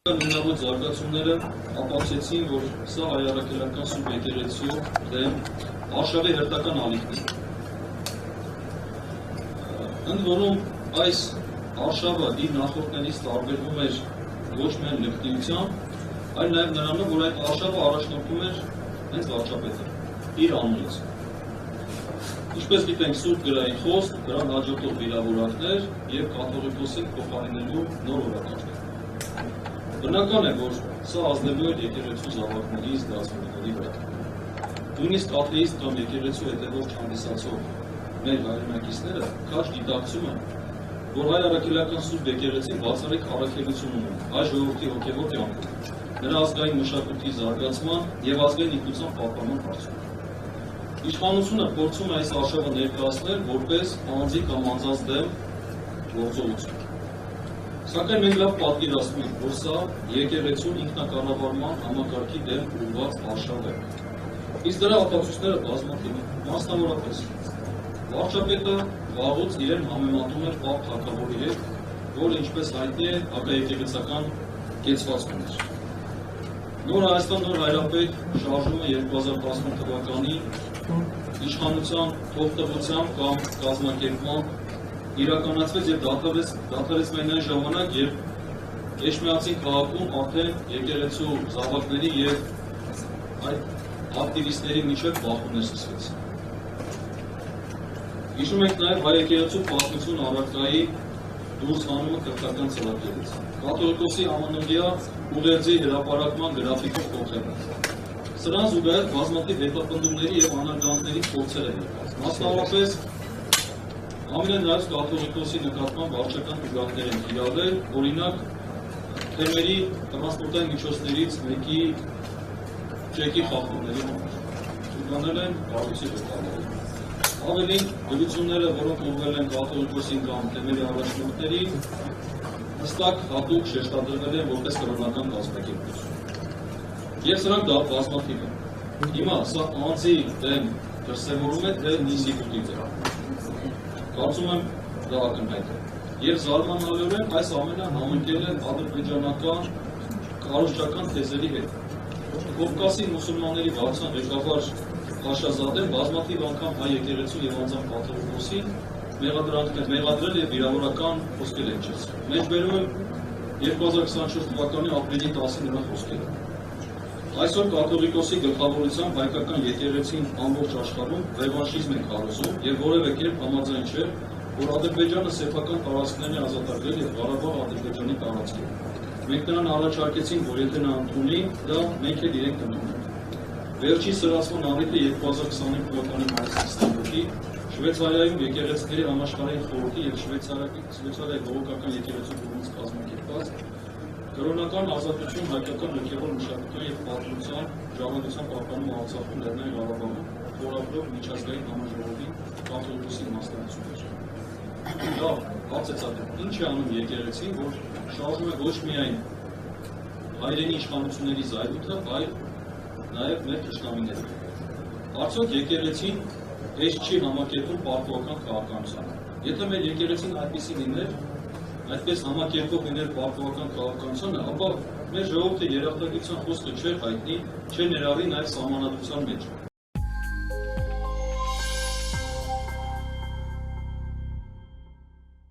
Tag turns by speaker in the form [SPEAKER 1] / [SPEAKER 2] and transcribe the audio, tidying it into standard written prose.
[SPEAKER 1] Նույնավոր զարգացումները ապացուցեցին, որ սա հայ-առաքելական սուրբ եկեղեցու դեմ արշավի հերթական ալիքն է։ Ընդ որում այս արշավը իր նախորդներից տարբերվում էր ոչ միայն լկտիությամբ, այլ նաև նրանով, որ այդ արշավը առաջնորդում էր հենց վարչապետը, իր անունից։ Ինչպես գիտենք, սուրբ գրային խոսք, դրան հաջորդող վիրավորանքներ և կաթողիկոսին փոխարինելու նոր օրակարգեր։ Բնական է, որ սա ազդելու էր եկեղեցու զավակների զգացմունքների վրա։ Նույնիսկ աթեիստ կամ եկեղեցու հետևող չհանդիսացող մեր հայրենակիցները քաջ գիտակցում են, որ հայ-առաքելական սուրբ եկեղեցին բացառիկ առաքելություն ունի հայ ժողովրդի հոգևոր կյանքում, նրա ազգային մշակույթի զարգացման և ազգային ինքնության պահպանման հարցում։ Իշխանությունը փորձում է այս արշավը ներկայացնել որպես անձի կամ անձանց դեմ գործողություն։ Սակայն մենք լավ պատկերացնում ենք, որ սա եկեղեցուն ինքնակառավարման համակարգի դեմ ուղղված արշավ է։ Իսկ դրա ապացույցները բազմաթիվ են, մասնավորապես վարչապետը վաղուց իրեն համեմատում էր Պապ թագավորի հետ, որը ինչպես հայտնի է հակաեկեղեցական կեցվածք ուներ։ Նոր Հայաստան, նոր հայրապետ շարժումը 2018 թվականի իշխանության թողտվությամբ կամ կազմակերպմամբ իրականացվեց և դադարեց միայն այն ժամանակ, երբ Էջմիածին քաղաքում արդեն եկեղեցու զավակների և այդ ակտիվիստների միջև բախումներ սկսվեցին։ Հիշում ենք նաև հայ եկեղեցու պատմություն առարկայի դուրս հանումը կրթական ծրագրերից։ Կաթողիկոսի ամանորյա ուղերձի հրապարակման գրաֆիկը փոխել է։ Սրան զուգահեռ բազմաթիվ հետապնդումների և անարգանքների փորձեր են եղած։ Մասնավորապես ամենայնիվ կաթողիկոսի նկատմամբ վարչական ուղղակներ են կիրառել, օրինակ թեմերի տրանսպորտային միջոցներից մեկի ճեկի խախտումների համար։ Շրջանել են կառույցի ղեկավարին։ Ավելին, գրությունները, որոնք ուղղվել են կաթողիկոսին կամ թեմերի առաջնորդների, հստակ հատուկ շեշտադրվել են որպես կրոնական կազմակերպություն։ Եվ սրանք դա բազմաթիվ են։ Հիմա սա անձի դեմ դրսևորում է, թե ինստիտուտի դեմ։ Կարծում եմ դա ակնհայտ է։ Եվ զարմանալիորեն այս ամենը համընկել է ադրբեջանական կառուցչական թեզերի հետ։ Կովկասի մուսուլմանների վարչության ղեկավար Փաշազադեն բազմաթիվ անգամ հայ եկեղեցու և անձամբ կաթողիկոսին մեղադրել և վիրավորական խոսքեր է հնչեցրել։ Մեջբերում եմ 2024 թվականի ապրիլի 10-ի նրա խոսքերը։ Այսօր կաթողիկոսի գլխավորությամբ հայկական եկեղեցին ամբողջ աշխարհում ռևանշիզմ է քարոզում և որևէ կերպ համաձայն չէ, որ Ադրբեջանը սեփական տարածքներն է ազատագրել և Ղարաբաղը Ադրբեջանի տարածք է։ Մենք նրան առաջարկեցինք, որ եթե նա ընդունի, դա մենք էլ իրենք ընդունենք։ Վերջին սրացման առիթը 2025 թվականի մայիսի 22-ի Շվեյցարիայում եկեղեցիների համաշխարհային խորհրդի և Շվեյցարիայի բողոքական եկեղեցու կողմից կազմակերպված կրոնական ազատություն հայկական հոգևոր մշակութային և պատմության ժառանգության պահպանումը Արցախում Լեռնային Ղարաբաղում խորագրով միջազգային համաժողովի կաթողիկոսի մասնակցություն էր։ Դա բացեցատրում, ինչ է անում եկեղեցին, որ շարժում է ոչ միայն հայրենի իշխանությունների զայրույթը, այլ նաև մեր թշնամիները։ Արդյոք եկեղեցին հեշտ չի համակերպում պարտվական քաղաքականությանը։ Եթե մեր եկեղեցին այդպիսի լիներ, այդպես համակերպող լիներ պարտվական քաղաքականությանը, ապա մեր ժողովրդի երախտագիտության խոսքը չէր հայտնի, չէր ներառի նաև սահմանադրության մեջ։